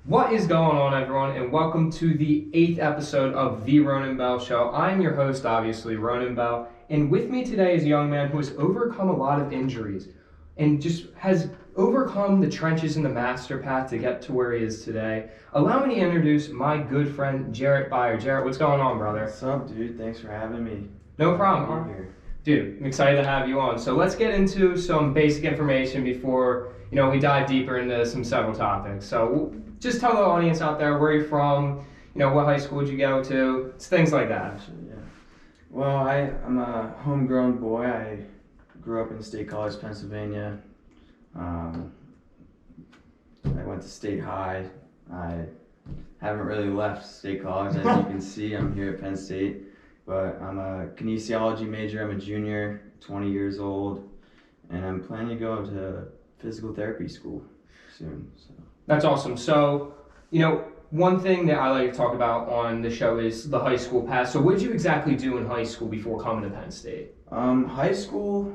What is going on, everyone, and welcome to the 8th episode of The Ronan Bell Show. I'm your host, obviously, Ronan Bell, and with me today is a young man who has overcome a lot of injuries and just has overcome the trenches in the master path to get to where he is today. Allow me to introduce my good friend, Jaret Beyer. Jaret, what's going on, brother? What's up, dude? Thanks for having me. No problem. Here. Dude, I'm excited to have you on. So let's get into some basic information before, we dive deeper into some several topics. So just tell the audience out there where you're from, what high school did you go to, it's things like that. Yeah. Well, I'm a homegrown boy. I grew up in State College, Pennsylvania. I went to State High. I haven't really left State College. As you can see, I'm here at Penn State. But I'm a kinesiology major. I'm a junior, 20 years old, and I'm planning to go to physical therapy school soon. So. That's awesome. So, one thing that I like to talk about on the show is the high school path. So what did you exactly do in high school before coming to Penn State? High school,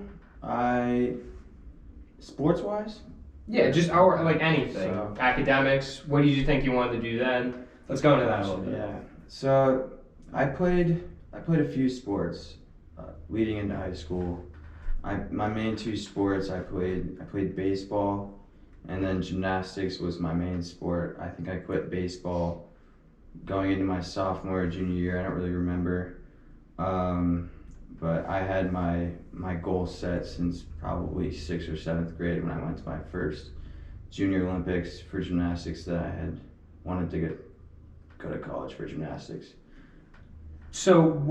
sports-wise? Yeah, just anything. So, academics, what did you think you wanted to do then? Let's go into that a little bit. Yeah. So I played a few sports leading into high school. My main two sports, I played baseball, and then gymnastics was my main sport. I think I quit baseball going into my sophomore or junior year. I don't really remember, but I had my goal set since probably 6th or 7th grade when I went to my first Junior Olympics for gymnastics, that I had wanted to go to college for gymnastics. So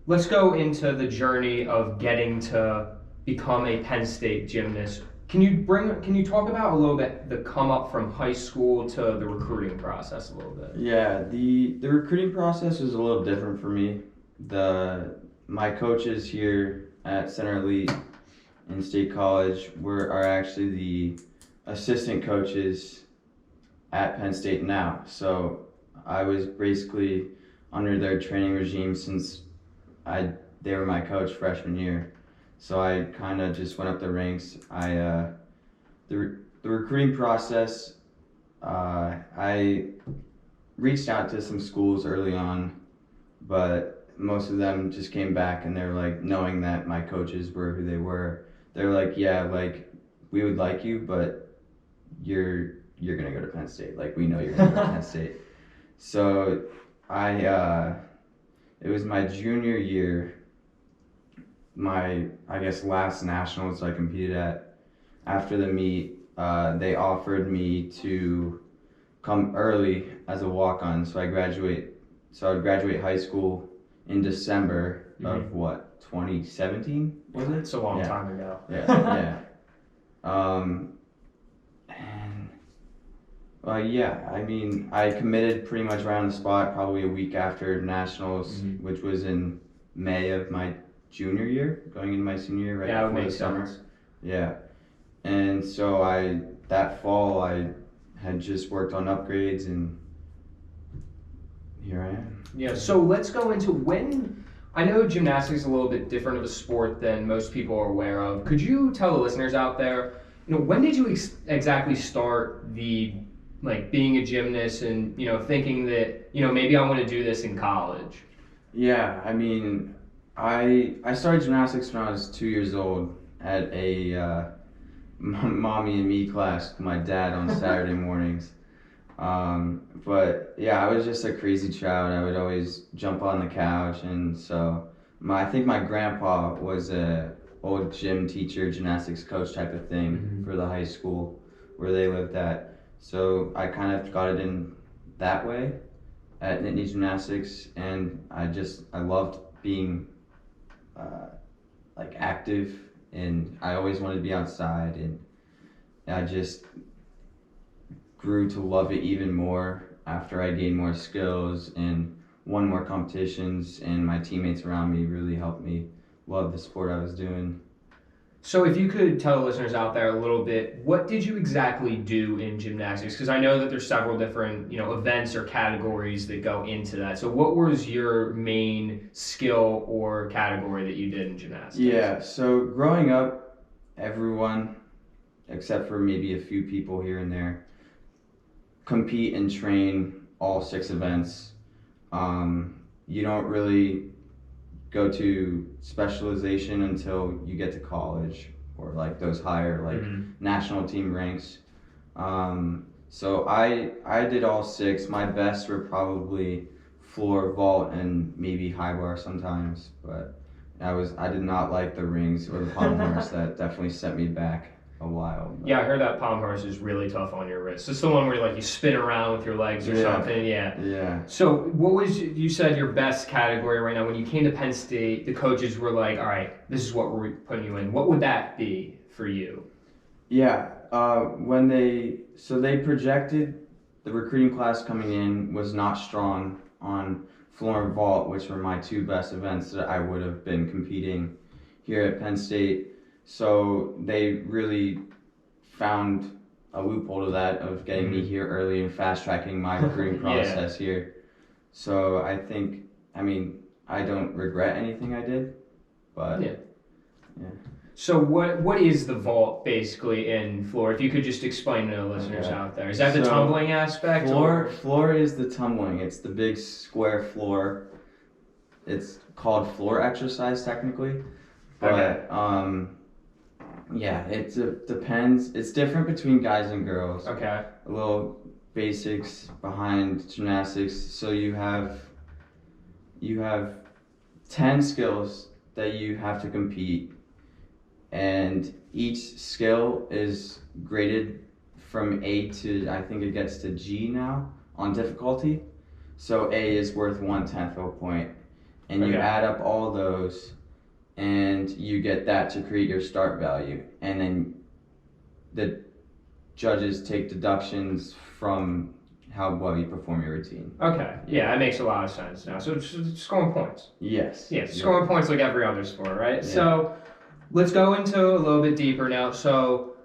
let's go into the journey of getting to become a Penn State gymnast. Can you talk about a little bit the come up from high school to the recruiting process a little bit? Yeah, the recruiting process was a little different for me. My coaches here at Center Elite in State College are actually the assistant coaches at Penn State now. So I was basically under their training regime since they were my coach freshman year. So I kind of just went up the ranks. The recruiting process, I reached out to some schools early on, but most of them just came back and they're like, knowing that my coaches were who they were, they're like, yeah, like we would like you, but you're gonna go to Penn State. Like, we know you're gonna go to Penn State. So it was my junior year, my last nationals I competed at. After the meet, they offered me to come early as a walk-on, so I would graduate high school in December of 2017, was it? It's a long time ago. Yeah. I committed pretty much right on the spot, probably a week after nationals, which was in May of my junior year, going into my senior year, right before the summer. Sense. Yeah. And so that fall, I had just worked on upgrades, and here I am. Yeah, so let's go into I know gymnastics is a little bit different of a sport than most people are aware of. Could you tell the listeners out there, when did you exactly start being a gymnast and, thinking that, maybe I want to do this in college? Yeah, I started gymnastics when I was 2 years old at a mommy and me class with my dad on Saturday mornings. But yeah, I was just a crazy child. I would always jump on the couch, and so I think my grandpa was a old gym teacher, gymnastics coach type of thing for the high school where they lived at. So I kind of got it in that way at Nittany Gymnastics, and I loved being active, and I always wanted to be outside, and I just grew to love it even more after I gained more skills and won more competitions, and my teammates around me really helped me love the sport I was doing. So if you could tell the listeners out there a little bit, what did you exactly do in gymnastics? Because I know that there's several different, events or categories that go into that. So what was your main skill or category that you did in gymnastics? Yeah, so growing up, everyone, except for maybe a few people here and there, compete and train all 6 events. You don't really go to specialization until you get to college or like those higher like national team ranks. So I did all 6. My best were probably floor, vault, and maybe high bar sometimes, but I did not like the rings or the palm horse. That definitely set me back a while. Yeah, I heard that palm horse is really tough on your wrist. It's the one where like you spin around with your legs or something. Yeah. Yeah. So what was you said your best category right now? When you came to Penn State, the coaches were like, "All right, this is what we're putting you in." What would that be for you? Yeah. When they projected the recruiting class coming in was not strong on floor and vault, which were my 2 best events that I would have been competing here at Penn State. So they really found a loophole to that of getting me here early and fast tracking my recruiting process here. So I don't regret anything I did, but yeah. So what is the vault basically in floor? If you could just explain to the listeners out there. Is that the tumbling aspect? Floor is the tumbling. It's the big square floor. It's called floor exercise technically. But it depends. It's different between guys and girls. Okay. A little basics behind gymnastics. So you have 10 skills that you have to compete, and each skill is graded from A to, I think it gets to G now on difficulty. So A is worth 1/10 of a point, and you add up all those and you get that to create your start value, and then the judges take deductions from how well you perform your routine. Okay, yeah, that makes a lot of sense now. So it's scoring points. Yes. Yeah, scoring points like every other sport, right? Yeah. So let's go into a little bit deeper now. So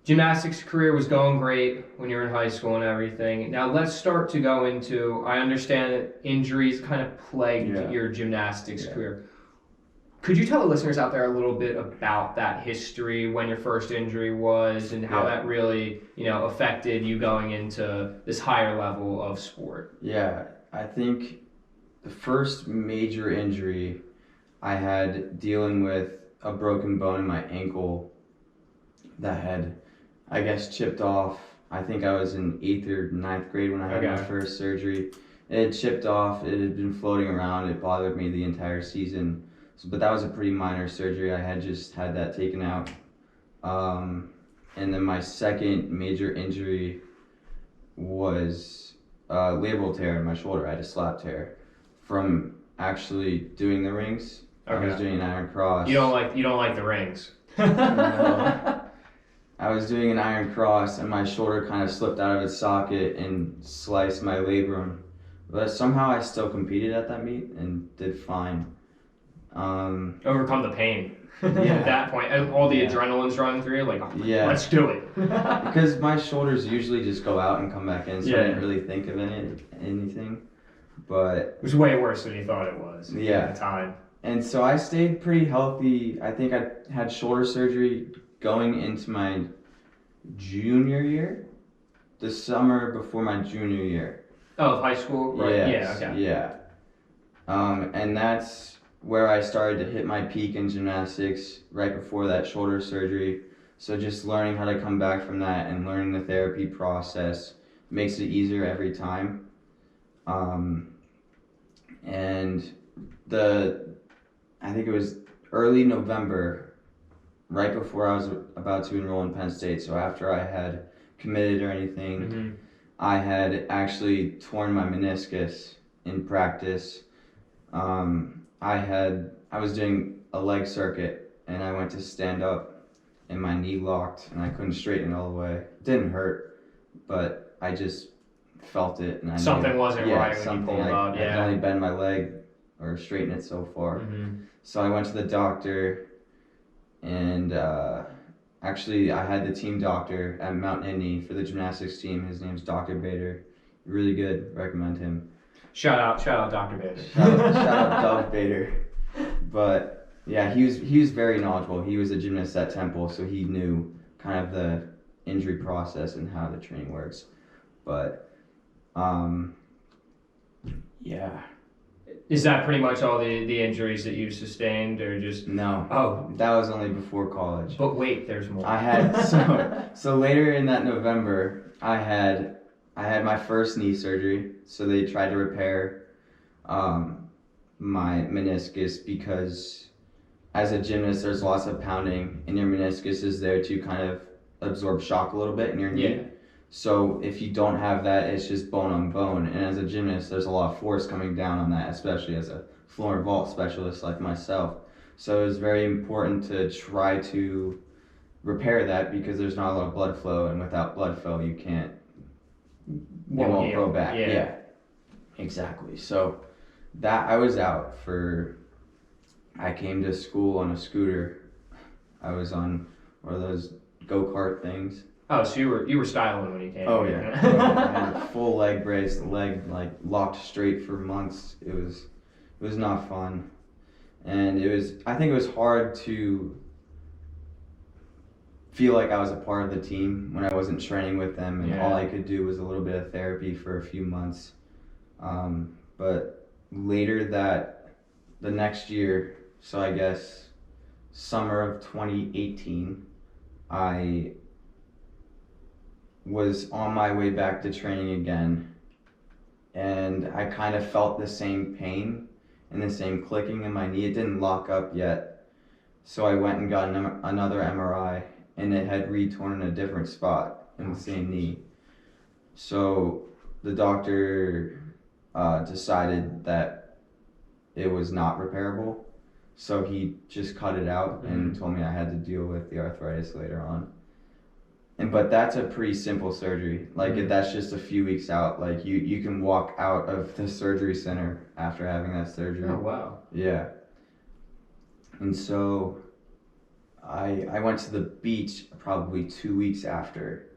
gymnastics career was going great when you were in high school and everything. Now let's start to go into, I understand that injuries kind of plagued your gymnastics career. Could you tell the listeners out there a little bit about that history, when your first injury was, and how that really, affected you going into this higher level of sport? Yeah, I think the first major injury I had dealing with a broken bone in my ankle that had, I guess, chipped off. I think I was in 8th or 9th grade when I had my first surgery. It had chipped off. It had been floating around. It bothered me the entire season. But that was a pretty minor surgery. I had just had that taken out. And then my second major injury was a labral tear in my shoulder. I had a slap tear from actually doing the rings. I was doing an iron cross. You don't like the rings. No. I was doing an iron cross and my shoulder kind of slipped out of its socket and sliced my labrum. But somehow I still competed at that meet and did fine. Overcome the pain. At that point, all the adrenaline's running through you, like, let's do it. Because my shoulders usually just go out and come back in, so I didn't really think of anything. But it was way worse than you thought it was at the time. And so I stayed pretty healthy. I think I had shoulder surgery going into my junior year, the summer before my junior year. Oh, of high school? Right. Yes, and that's where I started to hit my peak in gymnastics right before that shoulder surgery. So just learning how to come back from that and learning the therapy process makes it easier every time. And I think it was early November, right before I was about to enroll in Penn State. So after I had committed or anything, I had actually torn my meniscus in practice. I was doing a leg circuit and I went to stand up and my knee locked and I couldn't straighten it all the way. It didn't hurt, but I just felt it and I something knew, wasn't right when you pulled out. I could only bend my leg or straighten it so far. So I went to the doctor and actually I had the team doctor at Mount Indy for the gymnastics team. His name's Dr. Beyer. Really good. Recommend him. Shout out Dr. Beyer. Shout out Dr. Beyer. But yeah, he was very knowledgeable. He was a gymnast at Temple, so he knew kind of the injury process and how the training works. but yeah. Is that pretty much all the injuries that you've sustained, or just? No. Oh, That was only before college. but wait, there's more. I had so later in that November, I had my first knee surgery. So they tried to repair my meniscus because as a gymnast, there's lots of pounding, and your meniscus is there to kind of absorb shock a little bit in your knee. Yeah. So if you don't have that, it's just bone on bone. And as a gymnast, there's a lot of force coming down on that, especially as a floor and vault specialist like myself. So it's very important to try to repair that because there's not a lot of blood flow, and without blood flow, you can't, it won't grow back. Yeah, exactly. So that I was out for, I came to school on a scooter. I was on one of those go-kart things. Oh, so you were styling when you came. Oh yeah. I had a full leg brace, the leg like locked straight for months. It was not fun. And I think it was hard to feel like I was a part of the team when I wasn't training with them, and all I could do was a little bit of therapy for a few months. But later the next year, so I guess summer of 2018, I was on my way back to training again, and I kind of felt the same pain and the same clicking in my knee. It didn't lock up yet, so I went and got another MRI, and it had re-torn in a different spot in the same knee. So the doctor decided that it was not repairable, so he just cut it out and told me I had to deal with the arthritis later on. But that's a pretty simple surgery. Like that's just a few weeks out. Like you can walk out of the surgery center after having that surgery. Oh wow. Yeah. And so I went to the beach probably 2 weeks after,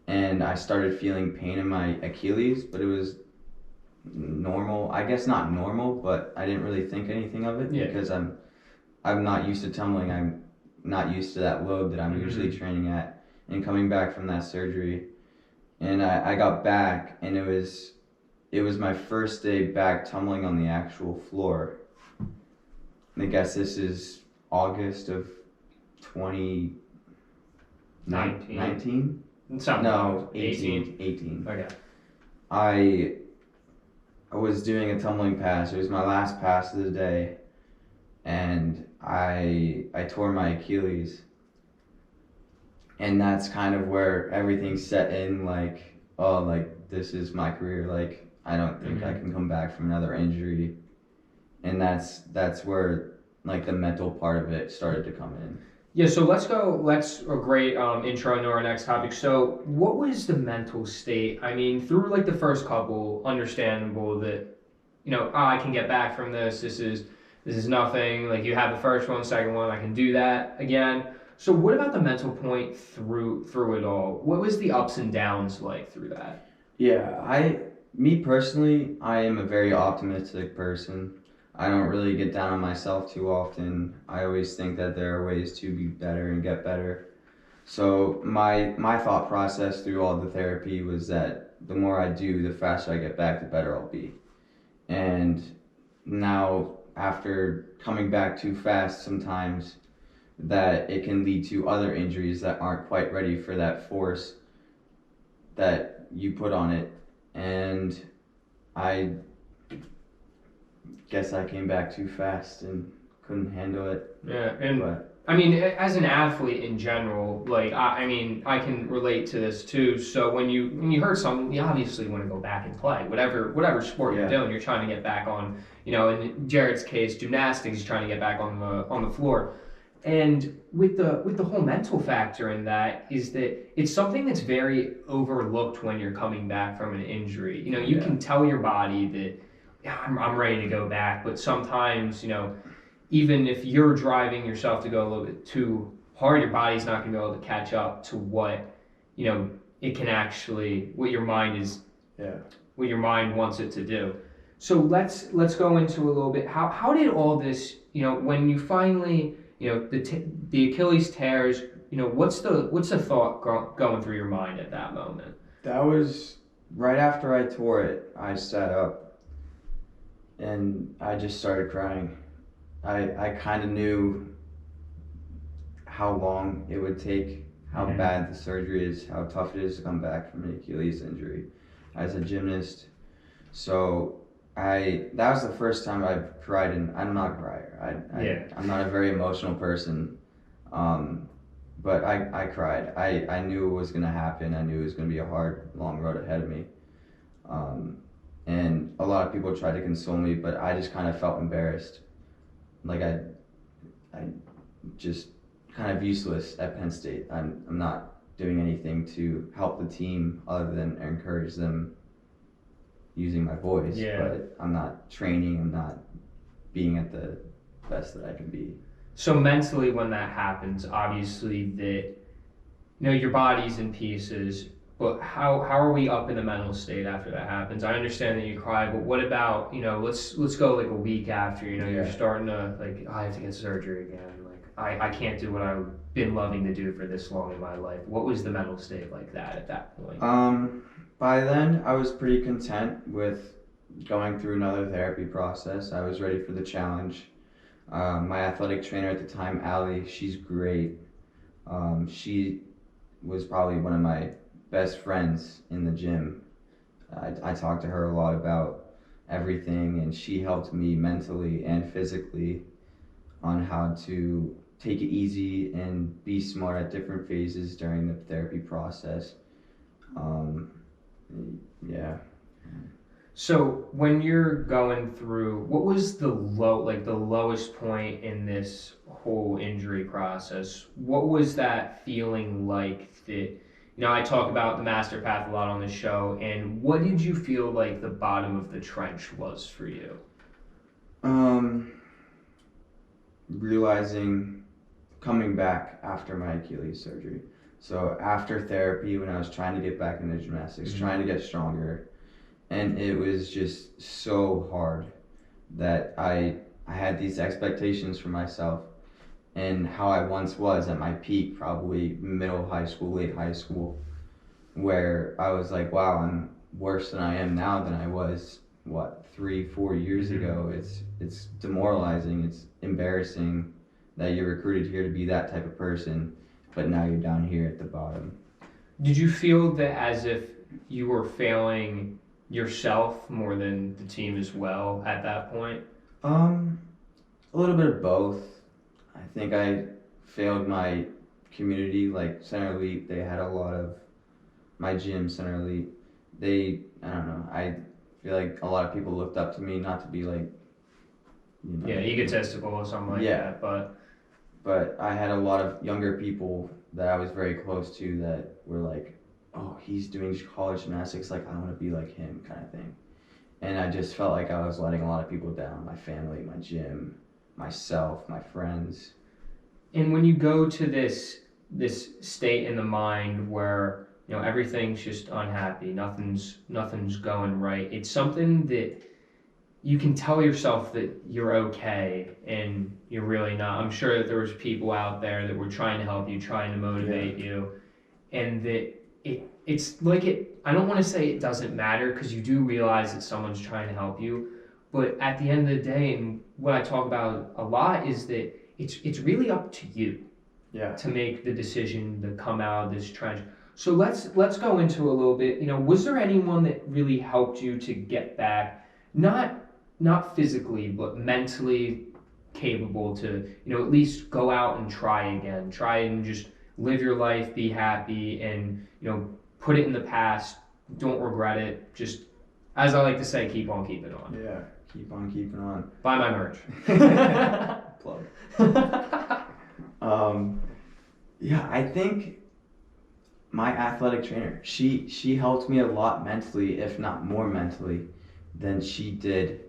and I started feeling pain in my Achilles, but it was normal. I guess not normal, but I didn't really think anything of it because I'm not used to tumbling. I'm not used to that load that I'm usually training at. And coming back from that surgery, and I got back, and it was my first day back tumbling on the actual floor. And I guess this is August of 2019? No, 18. Okay. I was doing a tumbling pass. It was my last pass of the day, and I tore my Achilles. And that's kind of where everything set in, like, oh, like, this is my career. Like, I don't think I can come back from another injury. And that's where, like, the mental part of it started to come in. Yeah, so let's a great intro into our next topic. So what was the mental state? I mean, through, like, the first couple, understandable that, I can get back from this. This is nothing. Like, you have the first one, second one, I can do that again. So what about the mental point through it all? What was the ups and downs like through that? Yeah, me personally, I am a very optimistic person. I don't really get down on myself too often. I always think that there are ways to be better and get better. So my thought process through all the therapy was that the more I do, the faster I get back, the better I'll be. And now, after coming back too fast sometimes, that it can lead to other injuries that aren't quite ready for that force that you put on it. And I guess I came back too fast and couldn't handle it. Yeah, I mean, as an athlete in general, like, I mean, I can relate to this too. So when you hurt something, you obviously want to go back and play. Whatever sport you're doing, you're trying to get back on, in Jaret's case, gymnastics, he's trying to get back on the floor. And with the whole mental factor in that is that it's something that's very overlooked when you're coming back from an injury. You can tell your body that I'm ready to go back, but sometimes, even if you're driving yourself to go a little bit too hard, your body's not going to be able to catch up to what, it can actually, what your mind wants it to do. So let's go into a little bit. How did all this, when you finally, the Achilles tears, what's the thought going through your mind at that moment? That was right after I tore it, I sat up and I just started crying. I kind of knew how long it would take, how bad the surgery is, how tough it is to come back from an Achilles injury as a gymnast. So that was the first time I've cried, and I'm not a crier. I'm not a very emotional person. But I cried. I knew it was going to happen. I knew it was going to be a hard, long road ahead of me. And a lot of people tried to console me, but I just kind of felt embarrassed. Like I just kind of useless at Penn State. I'm not doing anything to help the team other than encourage them using my voice. Yeah. But I'm not training. I'm not being at the best that I can be. So mentally, when that happens, obviously your body's in pieces. But how are we up in the mental state after that happens? I understand that you cry, but what about let's go like a week after you're starting to I have to get surgery again. I can't do what I've been loving to do for this long in my life. What was the mental state like that at that point? By then I was pretty content with going through another therapy process. I was ready for the challenge. My athletic trainer at the time, Allie, she's great. She was probably one of my best friends in the gym. I talked to her a lot about everything, and she helped me mentally and physically on how to take it easy and be smart at different phases during the therapy process. Yeah. So when you're going through, what was the lowest point in this whole injury process? What was that feeling like that, I talk about the master path a lot on the show, and what did you feel like the bottom of the trench was for you? Realizing coming back after my Achilles surgery. So after therapy, when I was trying to get back into gymnastics, trying to get stronger, and it was just so hard that I had these expectations for myself and how I once was at my peak, probably middle high school, late high school, where I was like, wow, I'm worse than I am now than I was, 3-4 years ago. It's demoralizing, it's embarrassing that you're recruited here to be that type of person, but now you're down here at the bottom. Did you feel that as if you were failing yourself more than the team as well at that point? A little bit of both. I think I failed my community, like Center Elite. They had a lot of my gym, Center Elite. I don't know. I feel like a lot of people looked up to me, not to be like, egotistical or something like that, But I had a lot of younger people that I was very close to that were like, oh, he's doing college gymnastics, like I want to be like him, kind of thing. And I just felt like I was letting a lot of people down, my family, my gym, myself, my friends. And when you go to this state in the mind where everything's just unhappy, nothing's going right, it's something that you can tell yourself that you're okay and you're really not. I'm sure that there was people out there that were trying to help you, trying to motivate you, and that it's like I don't want to say it doesn't matter, because you do realize that someone's trying to help you, but at the end of the day, and what I talk about a lot, is that it's really up to you to make the decision to come out of this trench. So let's go into a little bit. Was there anyone that really helped you to get back, not physically, but mentally capable to, at least go out and try again, try and just live your life, be happy, and, put it in the past, don't regret it, just, as I like to say, keep on keeping on. Yeah, keep on keeping on. Buy my merch. Plug. I think my athletic trainer, she helped me a lot mentally, if not more mentally than she did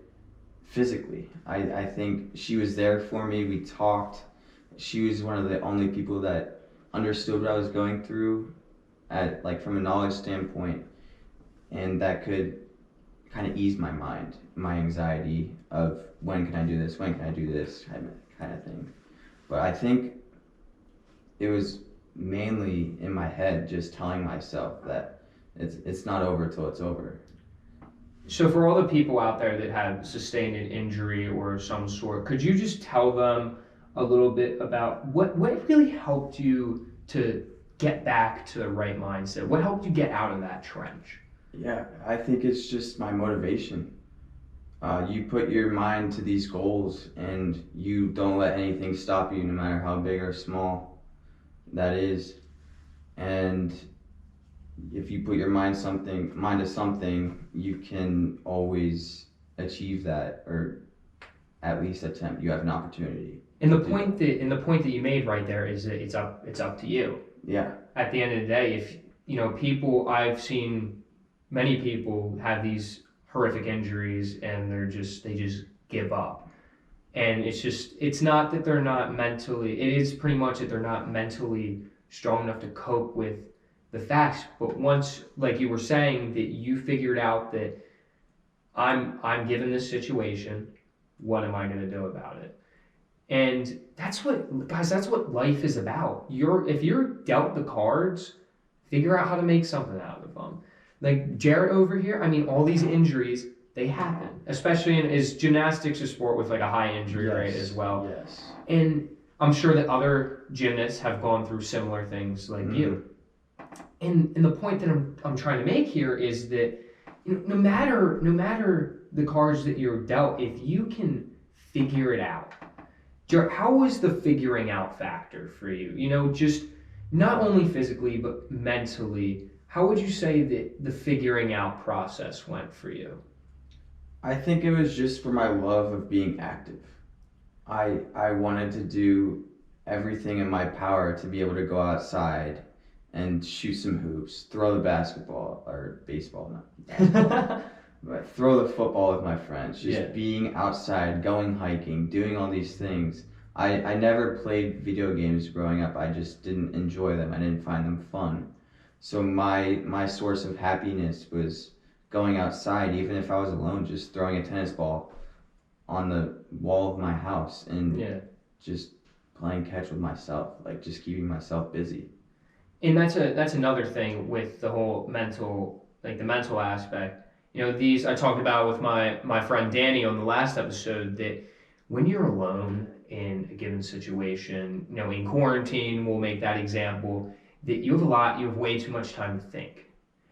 physically. I think she was there for me. We talked. She was one of the only people that understood what I was going through from a knowledge standpoint, and that could kind of ease my mind, my anxiety of when can I do this kind of thing. But I think it was mainly in my head, just telling myself that it's not over till it's over. So for all the people out there that have sustained an injury or some sort, could you just tell them a little bit about what really helped you to get back to the right mindset? What helped you get out of that trench? Yeah, I think it's just my motivation. You put your mind to these goals and you don't let anything stop you, no matter how big or small that is. And if you put your mind to something, you can always achieve that, or at least attempt. You have an opportunity. And the point that you made right there is that it's up to you. Yeah. At the end of the day, if I've seen many people have these horrific injuries and they just give up. And it's not that they're not mentally, it is pretty much that they're not mentally strong enough to cope with the facts. But once, like you were saying, that you figured out that I'm given this situation, what am I going to do about it? And that's what life is about. If you're dealt the cards, figure out how to make something out of them. Like Jaret over here, I mean, all these injuries, they happen, especially is gymnastics a sport with like a high injury rate as well. Yes. And I'm sure that other gymnasts have gone through similar things like you. And the point that I'm trying to make here is that no matter the cards that you're dealt, if you can figure it out. Jaret, how was the figuring out factor for you? Just not only physically but mentally. How would you say that the figuring out process went for you? I think it was just for my love of being active. I wanted to do everything in my power to be able to go outside and shoot some hoops, throw the basketball, or baseball, not basketball, but throw the football with my friends, just being outside, going hiking, doing all these things. I never played video games growing up. I just didn't enjoy them. I didn't find them fun. So my source of happiness was going outside, even if I was alone, just throwing a tennis ball on the wall of my house and just playing catch with myself, like just keeping myself busy. And that's another thing with the whole mental aspect. These I talked about with my friend Danny on the last episode, that when you're alone in a given situation, in quarantine, we'll make that example, that you have way too much time to think.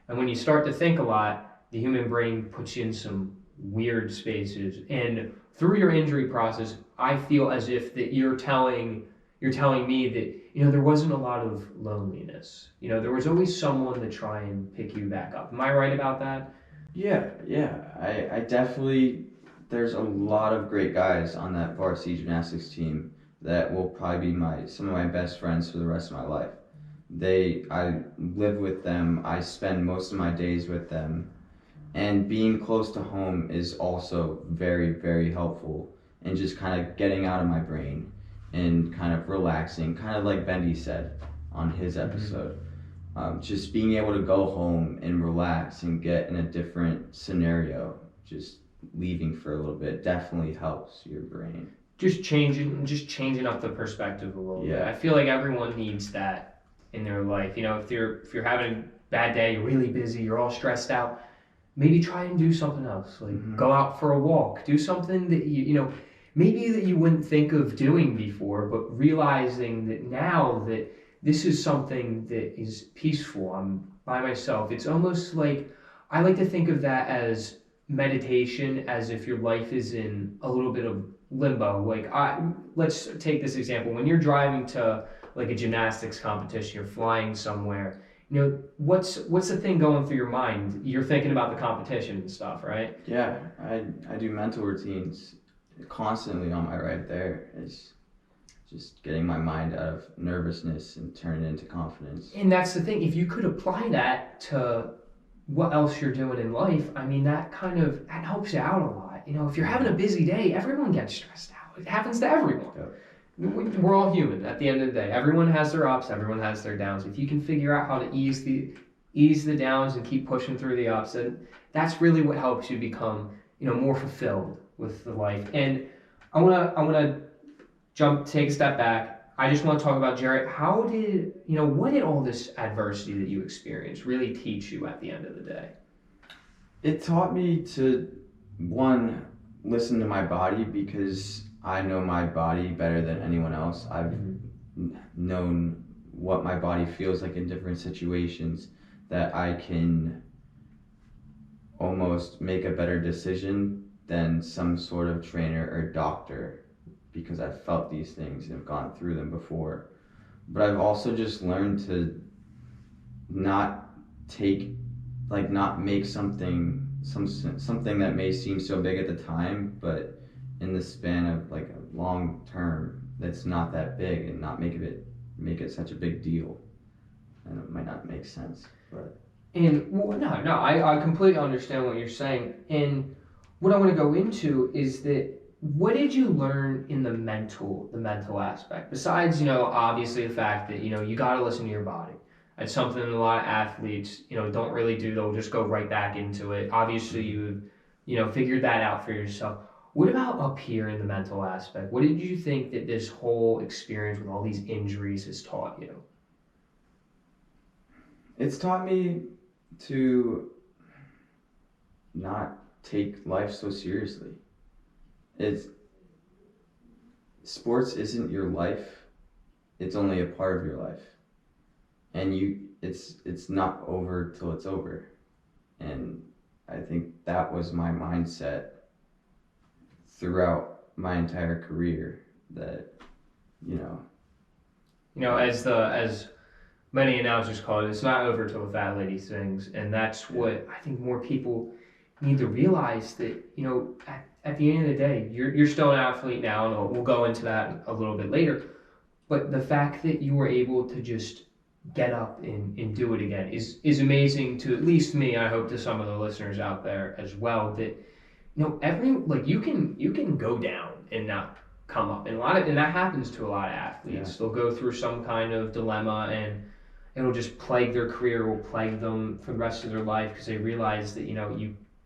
And when you start to think a lot, the human brain puts you in some weird spaces. And through your injury process, I feel as if that you're telling me that, there wasn't a lot of loneliness. There was always someone to try and pick you back up. Am I right about that? Yeah. I definitely, there's a lot of great guys on that varsity gymnastics team that will probably be some of my best friends for the rest of my life. I live with them. I spend most of my days with them. And being close to home is also very, very helpful in just kind of getting out of my brain and kind of relaxing, kind of like Bendy said on his episode. Just being able to go home and relax and get in a different scenario, just leaving for a little bit, definitely helps your brain. Just changing up the perspective a little bit. I feel like everyone needs that in their life. If you're having a bad day, you're really busy, you're all stressed out, maybe try and do something else. Like go out for a walk, do something that maybe that you wouldn't think of doing before, but realizing that now that this is something that is peaceful. I'm by myself. It's almost like, I like to think of that as meditation, as if your life is in a little bit of limbo. Like let's take this example. When you're driving to like a gymnastics competition, you're flying somewhere, what's the thing going through your mind? You're thinking about the competition and stuff, right? Yeah, I do mental routines constantly on my ride there. It's just getting my mind out of nervousness and turn it into confidence. And that's the thing. If you could apply that to what else you're doing in life, I mean, that helps you out a lot. If you're having a busy day, everyone gets stressed out. It happens to everyone. Yep. We're all human at the end of the day. Everyone has their ups, everyone has their downs. If you can figure out how to ease the downs and keep pushing through the ups, then that's really what helps you become, more fulfilled with the life. And I wanna take a step back. I just want to talk about Jaret. What did all this adversity that you experienced really teach you at the end of the day? It taught me to, one, listen to my body, because I know my body better than anyone else. I've known what my body feels like in different situations, that I can almost make a better decision than some sort of trainer or doctor, because I've felt these things and have gone through them before. But I've also just learned to not make something that may seem so big at the time, but in the span of like a long term, that's not that big, and not make it such a big deal. And it might not make sense, but. And I completely understand what you're saying. And what I want to go into is that what did you learn in the mental aspect? Besides, obviously the fact that, you got to listen to your body. It's something that a lot of athletes, don't really do. They'll just go right back into it. Obviously you figured that out for yourself. What about up here in the mental aspect? What did you think that this whole experience with all these injuries has taught you? It's taught me to not take life so seriously. Sports isn't your life. It's only a part of your life. And it's not over till it's over. And I think that was my mindset throughout my entire career, that, as many announcers call it, it's not over till the fat lady sings. And that's what I think more people need to realize, that, at the end of the day, you're still an athlete now, and we'll go into that a little bit later. But the fact that you were able to just get up and do it again is amazing to at least me. I hope to some of the listeners out there as well, that, you can go down and not come up. And that happens to a lot of athletes. Yeah. They'll go through some kind of dilemma, and it'll just plague their career, will plague them for the rest of their life, because they realize that,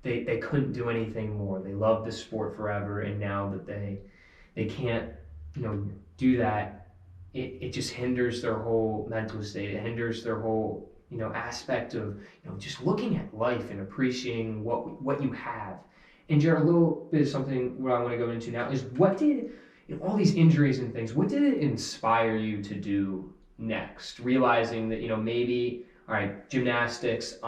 they couldn't do anything more. They loved the sport forever, and now that they can't, do that, it just hinders their whole mental state. It hinders their whole, aspect of, just looking at life and appreciating what you have. And Jared, a little bit of something what I want to go into now is, what did, all these injuries and things, what did it inspire you to do next? Realizing that, maybe, all right, gymnastics,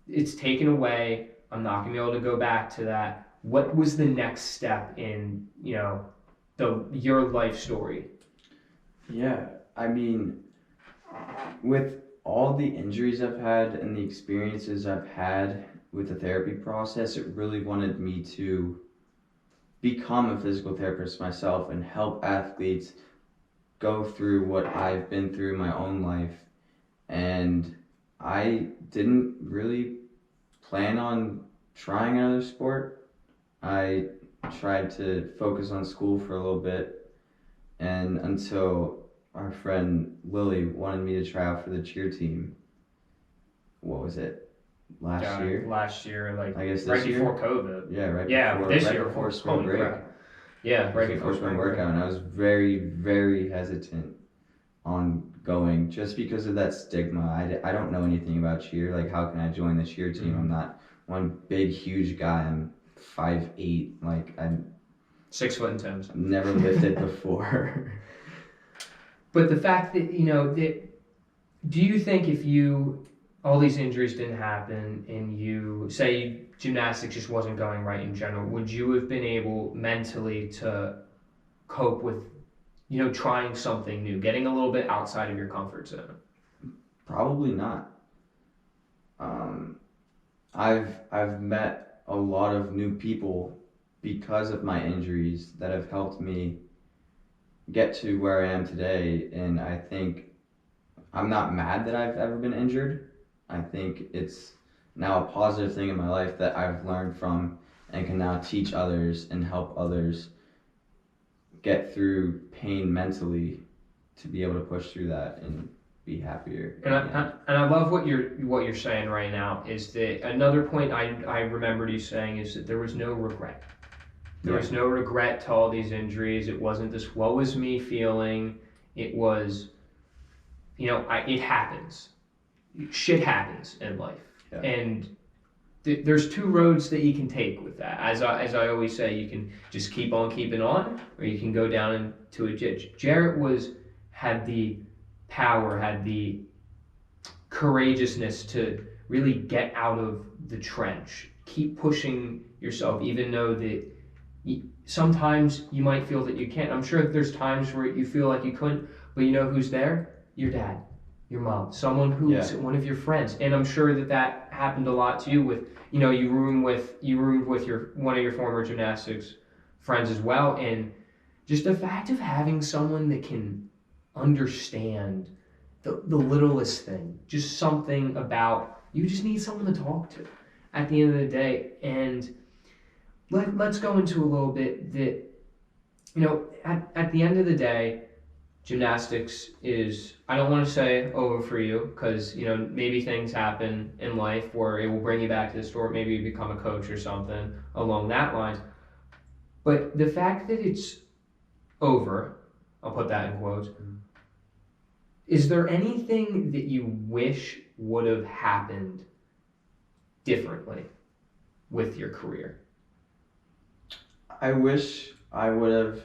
it's taken away. I'm not going to be able to go back to that. What was the next step in, your life story? Yeah, I mean, with all the injuries I've had and the experiences I've had with the therapy process, it really wanted me to become a physical therapist myself and help athletes go through what I've been through in my own life. And I didn't really plan on trying another sport. I tried to focus on school for a little bit, and until our friend Lily wanted me to try out for the cheer team. What was it? Last year, I guess right before COVID. Yeah, right before spring break. Crap. Yeah, right before spring workout, and I was very, very hesitant on going, just because of that stigma. I don't know anything about cheer. Like, how can I join the cheer team? I'm not one big, huge guy. I'm 5'8". Like, I'm 6'10". Never lifted before. But the fact that, do you think if all these injuries didn't happen, and you say gymnastics just wasn't going right in general, would you have been able mentally to cope with, trying something new, getting a little bit outside of your comfort zone? Probably not. I've met a lot of new people because of my injuries that have helped me get to where I am today, and I think I'm not mad that I've ever been injured. I think it's now a positive thing in my life that I've learned from, and can now teach others and help others get through pain mentally, to be able to push through that and be happier. And I love what you're saying right now, is that another point I remembered you saying is that there was no regret. There was no regret to all these injuries. It wasn't this woe is me feeling, it was, it happens. Shit happens in life. Yeah. And there's two roads that you can take with that. As I always say, you can just keep on keeping on, or you can go down into a ditch. Jaret had the power, had the courageousness to really get out of the trench, keep pushing yourself, even though that sometimes you might feel that you can't. I'm sure that there's times where you feel like you couldn't, but you know who's there? Your dad, your mom, someone who's one of your friends. And I'm sure that happened a lot to you with, you roomed with one of your former gymnastics friends as well. And just the fact of having someone that can understand the littlest thing, just something about, you just need someone to talk to at the end of the day. And let's go into a little bit that, at the end of the day, gymnastics is, I don't want to say over for you, because, maybe things happen in life where it will bring you back to the sport. Maybe you become a coach or something along that lines. But the fact that it's over, I'll put that in quotes, is there anything that you wish would have happened differently with your career? I wish I would have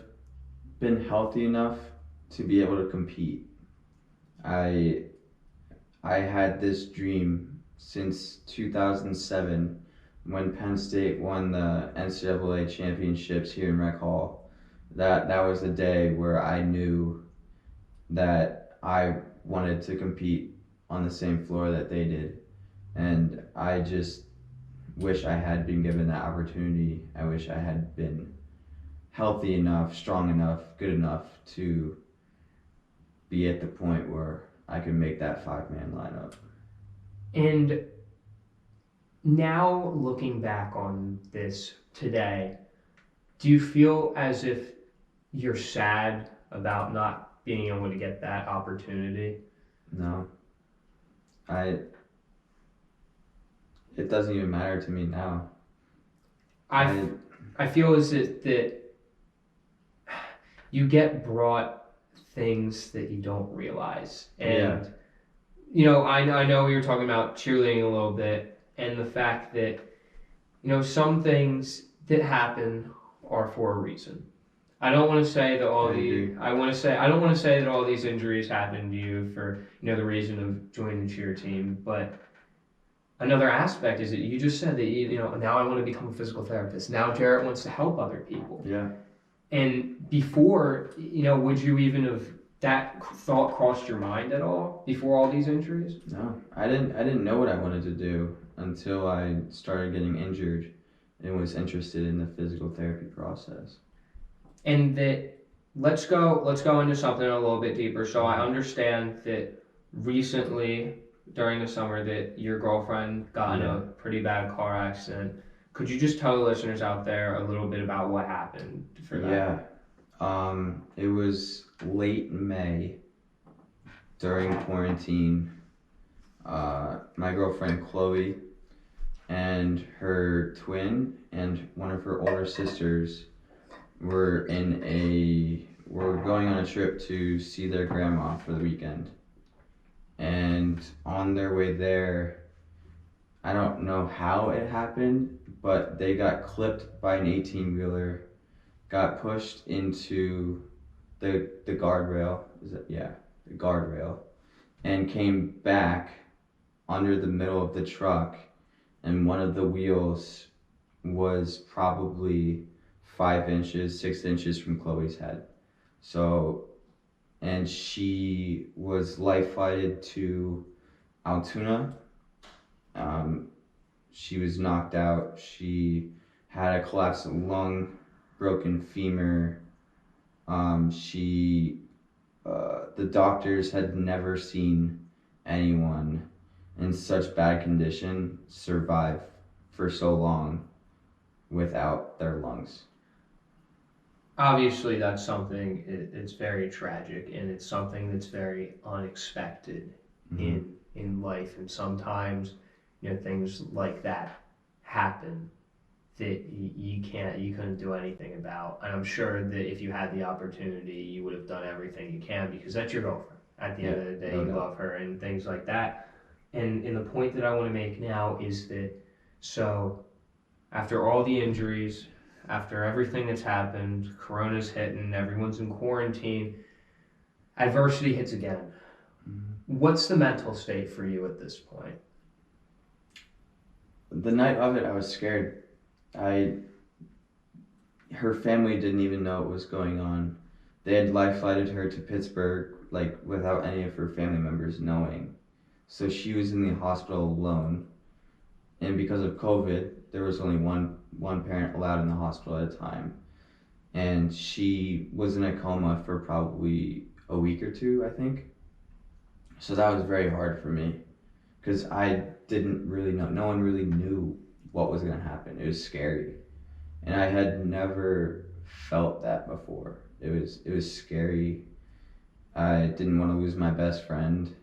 been healthy enough to be able to compete. I had this dream since 2007 when Penn State won the NCAA championships here in Rec Hall. That was the day where I knew that I wanted to compete on the same floor that they did. And I just wish I had been given that opportunity. I wish I had been healthy enough, strong enough, good enough to be at the point where I could make that 5-man lineup. And now looking back on this today, do you feel as if you're sad about not being able to get that opportunity? No. It doesn't even matter to me now. I feel as if that you get brought things that you don't realize. And, I know we were talking about cheerleading a little bit, and the fact that, some things that happen are for a reason. I don't want to say that I don't want to say that all these injuries happened to you for, the reason of joining the cheer team, but another aspect is that you just said that, now I want to become a physical therapist. Now Jaret wants to help other people. Yeah. And before, would you even have, that thought crossed your mind at all before all these injuries? No, I didn't know what I wanted to do until I started getting injured and was interested in the physical therapy process. And that, let's go into something a little bit deeper. So I understand that recently during the summer that your girlfriend got in a pretty bad car accident. Could you just tell the listeners out there a little bit about what happened for that? Yeah. It was late May during quarantine. My girlfriend Chloe and her twin and one of her older sisters were going on a trip to see their grandma for the weekend. And on their way there, I don't know how it happened, but they got clipped by an 18-wheeler, got pushed into the guardrail, the guardrail, and came back under the middle of the truck, and one of the wheels was probably 5 inches, 6 inches from Chloe's head. So, and she was life-flighted to Altoona. She was knocked out. She had a collapsed lung, broken femur. The doctors had never seen anyone in such bad condition survive for so long without their lungs. Obviously, that's something, it's very tragic, and it's something that's very unexpected in life. And sometimes, things like that happen that you couldn't do anything about. And I'm sure that if you had the opportunity, you would have done everything you can because that's your girlfriend. At the end of the day, you love her and things like that. And the point that I want to make now is that so after all the injuries, after everything that's happened, Corona's hitting, everyone's in quarantine, adversity hits again. Mm-hmm. What's the mental state for you at this point? The night of it, I was scared. Her family didn't even know what was going on. They had life flighted her to Pittsburgh, like without any of her family members knowing. So she was in the hospital alone. And because of COVID, there was only one parent allowed in the hospital at a time. And she was in a coma for probably a week or two, I think. So that was very hard for me because I didn't really know. No one really knew what was going to happen. It was scary. And I had never felt that before. It was scary. I didn't want to lose my best friend.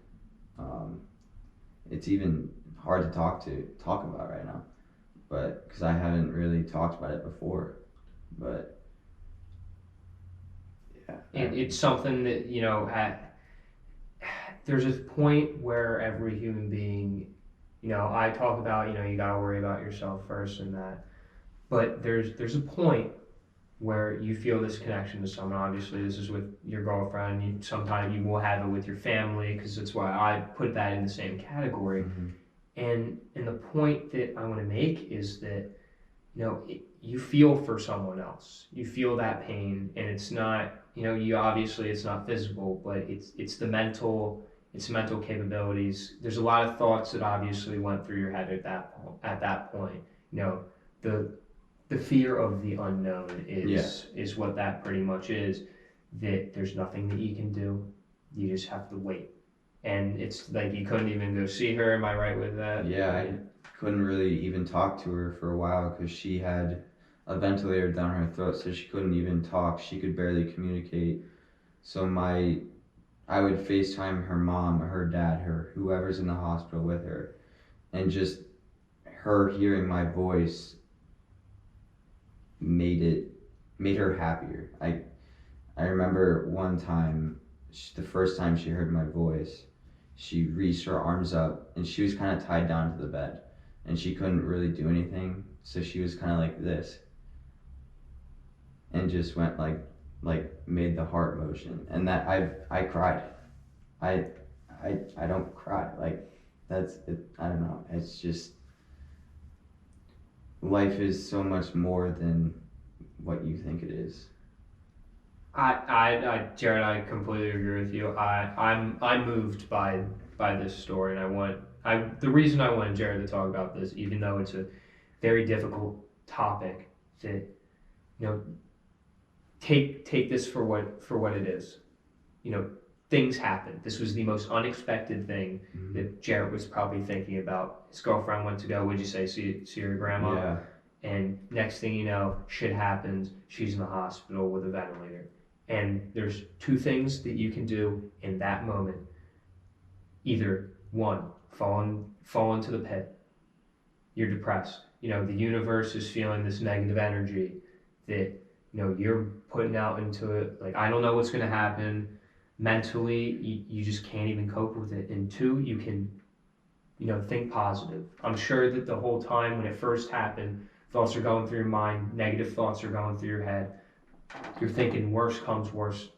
It's even hard to talk about right now, but because I haven't really talked about it before. But yeah, It's something that there's a point where every human being, I talk about, you got to worry about yourself first and that. But there's a point where you feel this connection to someone. Obviously, this is with your girlfriend. Sometimes you will have it with your family because that's why I put that in the same category. mm-hmm. And the point that I want to make is that you feel for someone else. You feel that pain, and it's not you obviously it's not physical, but it's the mental. It's mental capabilities. There's a lot of thoughts that obviously went through your head at that point. The fear of the unknown is what that pretty much is. That there's nothing that you can do. You just have to wait. And it's like you couldn't even go see her. Am I right with that? Yeah, I couldn't really even talk to her for a while because she had a ventilator down her throat, so she couldn't even talk. She could barely communicate. So I would FaceTime her mom or her dad, whoever's in the hospital with her, and just her hearing my voice made her happier. I remember one time, the first time she heard my voice, she reached her arms up and she was kind of tied down to the bed and she couldn't really do anything, so she was kind of like this and just went like made the heart motion, and that I cried. I don't cry, like that's it. I don't know, it's just life is so much more than what you think it is. Jared, I completely agree with you. I'm moved by this story, and the reason I wanted Jared to talk about this, even though it's a very difficult topic, that take this for what it is. Things happen. This was the most unexpected thing that Jared was probably thinking about. His girlfriend went to go. Would you say see your grandma? Yeah. And next thing you know, shit happens. She's in the hospital with a ventilator. And there's two things that you can do in that moment. Either one, fall into the pit. You're depressed. The universe is feeling this negative energy that you're putting out into it. Like, I don't know what's going to happen. Mentally, you just can't even cope with it. And two, you can think positive. I'm sure that the whole time when it first happened, thoughts are going through your mind, negative thoughts are going through your head. You're thinking worst comes worst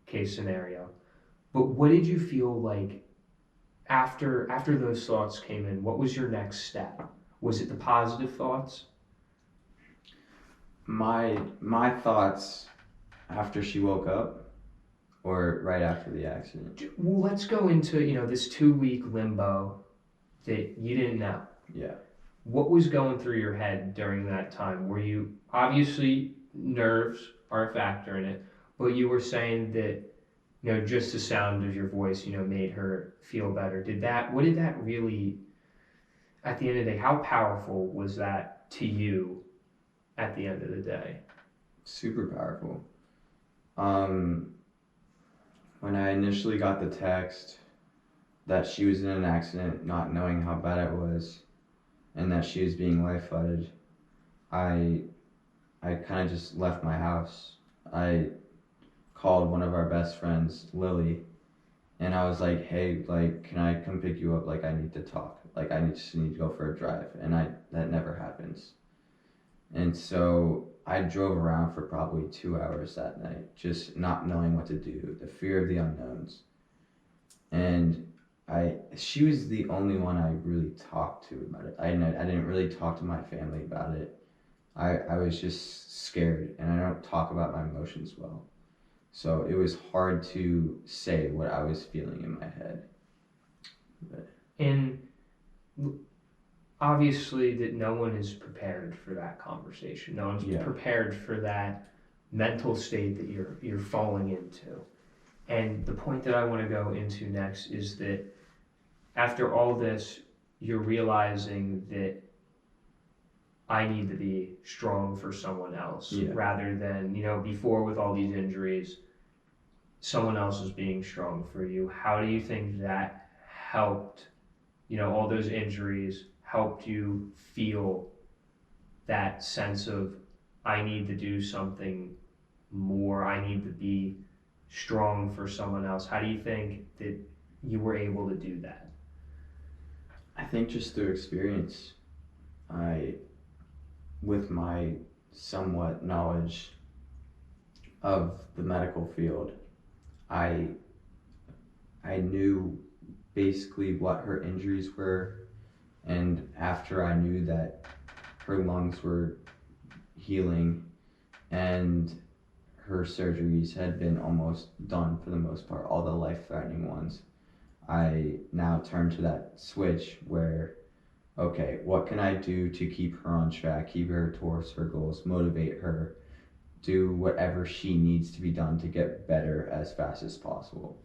case scenario. But what did you feel like after those thoughts came in? What was your next step? Was it the positive thoughts? My thoughts after she woke up or right after the accident? Well, let's go into this 2-week limbo that you didn't know. Yeah. What was going through your head during that time? Were you obviously nerves are a factor in it, but you were saying that just the sound of your voice made her feel better. What did that really, at the end of the day, how powerful was that to you at the end of the day? Super powerful. When I initially got the text that she was in an accident, not knowing how bad it was, and that she was being life-flighted, I kind of just left my house. I called one of our best friends, Lily, and I was like, hey, like, can I come pick you up? Like, I need to talk. Like, just need to go for a drive. And that never happens. And so I drove around for probably 2 hours that night, just not knowing what to do, the fear of the unknowns. And she was the only one I really talked to about it. I didn't really talk to my family about it. I was just scared, and I don't talk about my emotions well. So it was hard to say what I was feeling in my head. But. And obviously that no one is prepared for that conversation. No one's prepared for that mental state that you're falling into. And the point that I want to go into next is that after all this, you're realizing that I need to be strong for someone else rather than, before with all these injuries, someone else is being strong for you. How do you think that helped, all those injuries helped you feel that sense of, I need to do something more, I need to be strong for someone else? How do you think that you were able to do that? I think just through experience. With my somewhat knowledge of the medical field, I knew basically what her injuries were, and after I knew that her lungs were healing and her surgeries had been almost done for the most part, all the life-threatening ones, I now turned to that switch where, okay, what can I do to keep her on track, keep her towards her goals, motivate her, do whatever she needs to be done to get better as fast as possible.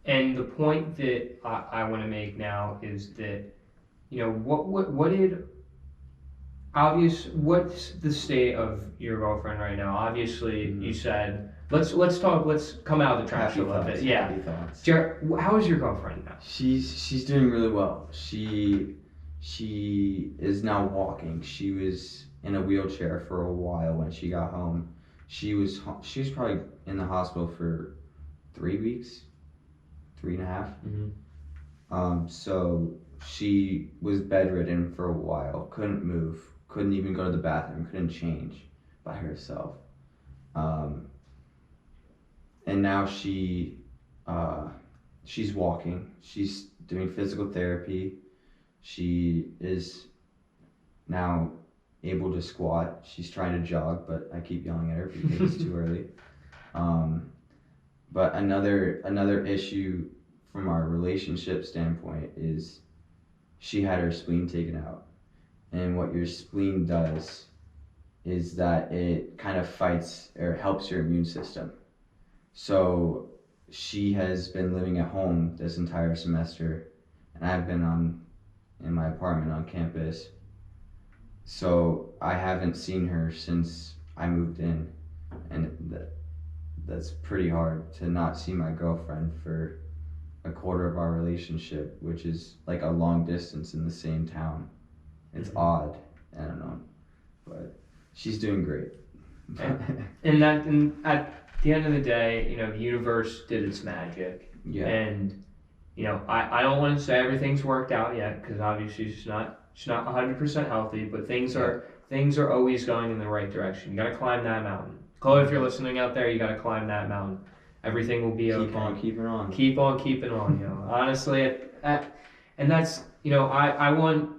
And the point that I want to make now is that, what's the state of your girlfriend right now? Obviously, you said, let's come out of the trash a little bit. Yeah. Jaret, how is your girlfriend now? She's doing really well. She is now walking. She was in a wheelchair for a while when she got home. She was probably in the hospital for 3 weeks, 3.5. So she was bedridden for a while, couldn't move, couldn't even go to the bathroom, couldn't change by herself. And now she's walking. She's doing physical therapy. She is now able to squat. She's trying to jog, but I keep yelling at her because it's too early. But another issue from our relationship standpoint is she had her spleen taken out. And what your spleen does is that it kind of fights or helps your immune system. So she has been living at home this entire semester, and I've been in my apartment on campus. So I haven't seen her since I moved in, and that's pretty hard to not see my girlfriend for a quarter of our relationship, which is like a long distance in the same town. It's odd, I don't know, but she's doing great. and at the end of the day, the universe did its magic. Yeah. And I don't want to say everything's worked out yet, because obviously she's not 100% healthy, but things are always going in the right direction. You got to climb that mountain. Chloe, if you're listening out there, you got to climb that mountain. Everything will be okay. Keep on keeping on. Keep on keeping on. Honestly, and that's I want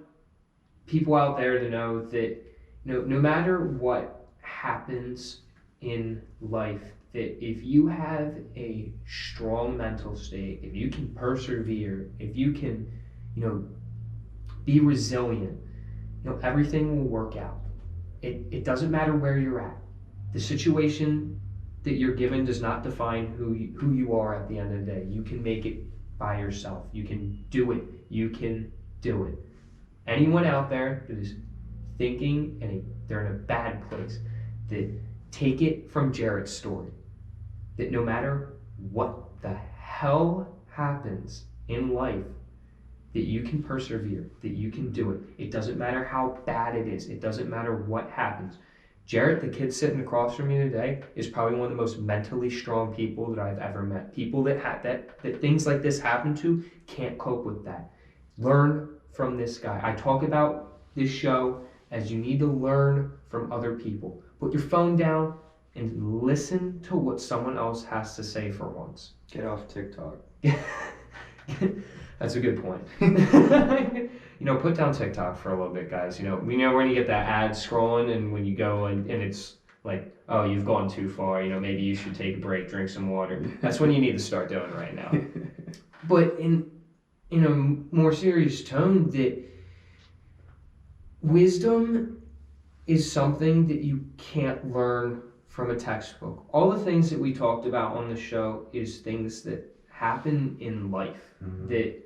people out there to know that no matter what happens in life, that if you have a strong mental state, if you can persevere, if you can be resilient, everything will work out. It doesn't matter where you're at. The situation that you're given does not define who you are at the end of the day. You can make it by yourself. You can do it. You can do it. Anyone out there that is thinking they're in a bad place, that take it from Jaret's story, that no matter what the hell happens in life, that you can persevere, that you can do it. It doesn't matter how bad it is. It doesn't matter what happens. Jaret, the kid sitting across from you today, is probably one of the most mentally strong people that I've ever met. People that things like this happen to can't cope with that. Learn from this guy. I talk about this show as you need to learn from other people. Put your phone down and listen to what someone else has to say for once. Get off TikTok. That's a good point. Put down TikTok for a little bit, guys. We know when you get that ad scrolling and when you go and it's like, oh, you've gone too far. Maybe you should take a break, drink some water. That's when you need to start doing right now. But in a more serious tone, that wisdom is something that you can't learn from a textbook. All the things that we talked about on the show is things that happen in life. Mm-hmm. That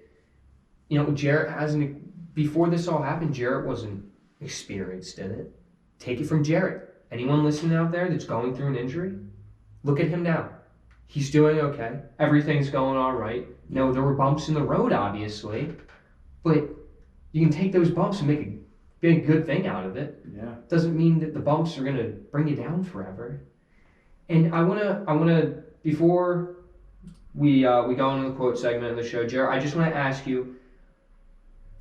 Jaret hasn't, before this all happened, Jaret wasn't experienced in it. Take it from Jaret. Anyone listening out there that's going through an injury, look at him now. He's doing okay. Everything's going all right. There were bumps in the road, obviously, but you can take those bumps and make a good thing out of it. Yeah. Doesn't mean that the bumps are going to bring you down forever. And I wanna before we go into the quote segment of the show, Jaret, I just want to ask you,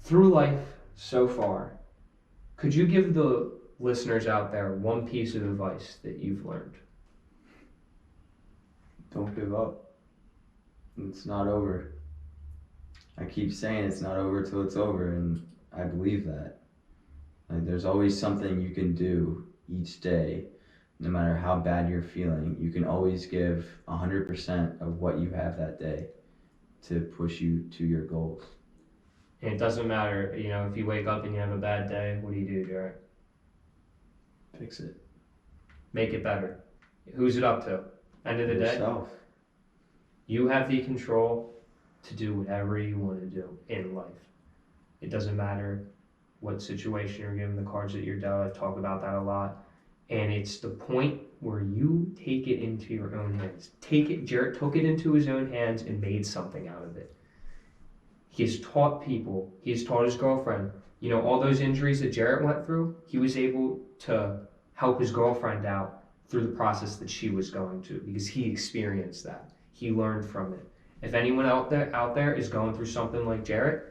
through life so far, could you give the listeners out there one piece of advice that you've learned? Don't give up. It's not over. I keep saying it's not over till it's over, and I believe that. Like, there's always something you can do each day, no matter how bad you're feeling. You can always give 100% of what you have that day to push you to your goals. And it doesn't matter, if you wake up and you have a bad day, what do you do, Jaret? Fix it. Make it better. Who's it up to? End of the Yourself. day? You have the control to do whatever you want to do in life. It doesn't matter what situation you're given, the cards that you're dealt. I talk about that a lot. And it's the point where you take it into your own hands. Jaret took it into his own hands and made something out of it. He has taught people. He has taught his girlfriend. All those injuries that Jaret went through, he was able to help his girlfriend out through the process that she was going to, because he experienced that. He learned from it. If anyone out there is going through something like Jaret,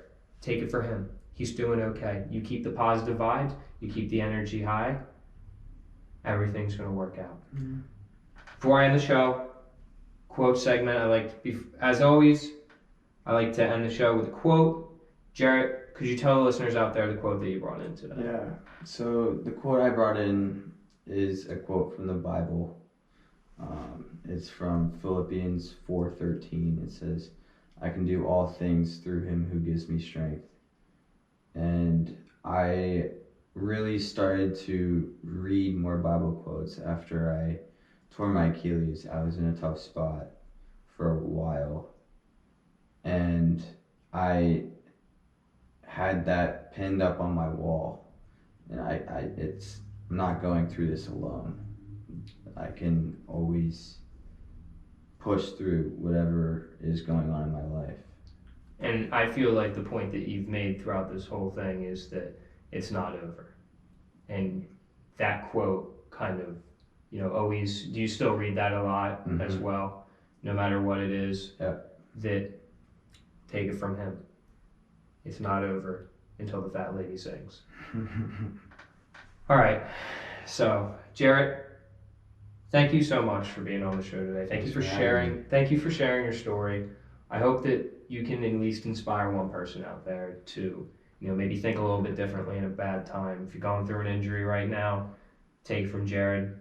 take it for him. He's doing okay. You keep the positive vibes. You keep the energy high. Everything's going to work out. Mm-hmm. Before I end the show, quote segment, as always, I like to end the show with a quote. Jaret, could you tell the listeners out there the quote that you brought in today? Yeah. So the quote I brought in is a quote from the Bible. It's from Philippians 4:13. It says, "I can do all things through him who gives me strength." And I really started to read more Bible quotes after I tore my Achilles. I was in a tough spot for a while. And I had that pinned up on my wall. And I'm not going through this alone. I can always push through whatever is going on in my life. And I feel like the point that you've made throughout this whole thing is that it's not over. And that quote kind of, always, do you still read that a lot as well? No matter what it is, that take it from him. It's not over until the fat lady sings. All right. So, Jaret, thank you so much for being on the show today. Thank you for sharing. Thank you for sharing your story. I hope that you can at least inspire one person out there to, maybe think a little bit differently in a bad time. If you're going through an injury right now, take from Jaret.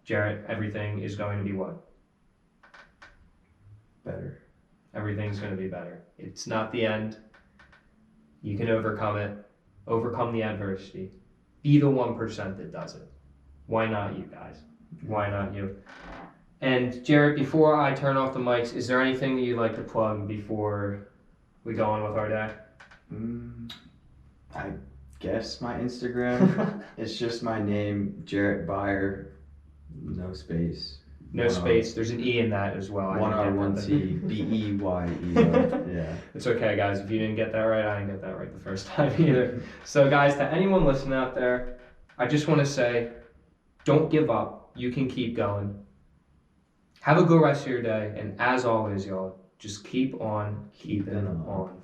Jaret, everything is going to be what? Better. Everything's going to be better. It's not the end. You can overcome it. Overcome the adversity. Be the 1% that does it. Why not you guys? Why not you? And Jaret, before I turn off the mics, is there anything that you'd like to plug before we go on with our day? I guess my Instagram. It's just my name, Jaret Beyer, no space. No 1R. space. There's an E in that as well. I One didn't R, get one that. C, BEYE. Yeah. It's okay, guys. If you didn't get that right, I didn't get that right the first time either. So, guys, to anyone listening out there, I just want to say, don't give up. You can keep going. Have a good rest of your day. And as always, y'all, just keep on keeping on.